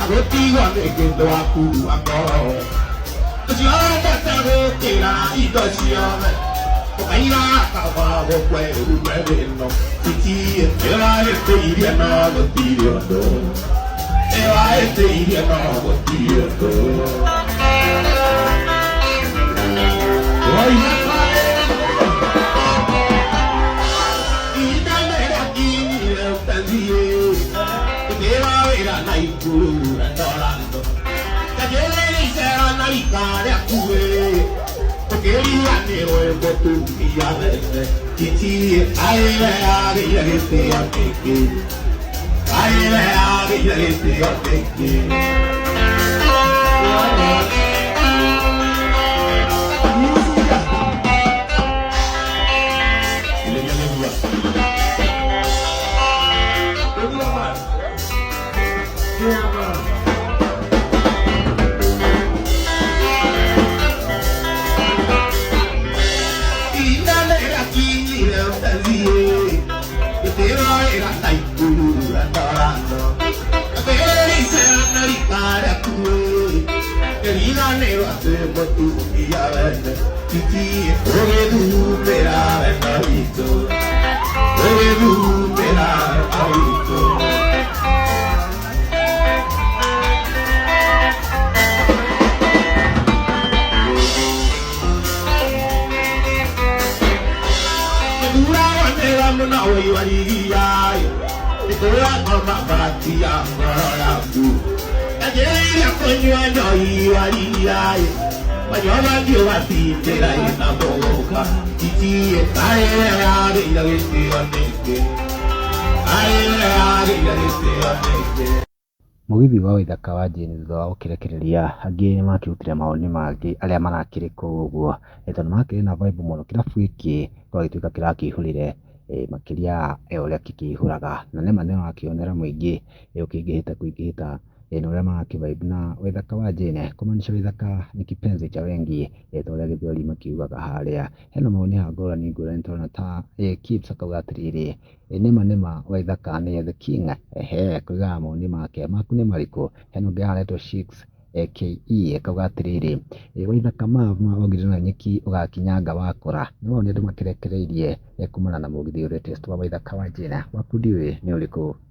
roti wa mekendo aku ako siapa tahu kira itu siapa Kaira kawa bokwe ubebeno titi era este iria no botirio do era este iria no botirio do Oi Ida mera kini le tanzie Era era naikuru adorando Kajele isera naikare akue Quería que luego tú y a veces Titi, ay, ay, Mugithi wa Waithaka wa Jane thutha wa gukirekereria angĩ nĩmakĩrutire maoni mangĩ arĩa marakĩrĩ kũu ũguo tondũ nĩmakĩrĩ na vibe mũno kĩrabu gĩkĩ gĩgĩtuĩka kĩrakĩihũrire makĩria ũrĩa gĩkĩihũraga na nĩma nĩwarakĩonera mũingĩ ũkĩingĩhĩta na ũrĩa marakĩ-vibe na Waithaka wa Jane kumaanisha Waithaka ni kipenzi cha wengi ta ũrĩa gĩthweri makiugaga harĩa. Hena maoni ngũrani tondũ ta Kibz akauga atĩrĩrĩ nĩma Waithaka nĩ the king kũigaga maoni make maku nĩ marĩkũ. Hena ũngĩ aretwo Shix KE akauga atĩrĩrĩ Waithaka ongire na nyeki ũgakinyanga wakora. Nĩ maoni andũ makĩrekereirie kumana na mũgithi ũrĩa test wa Waithaka wa Jane. Waku ndiũĩ nĩ ũrĩkũ?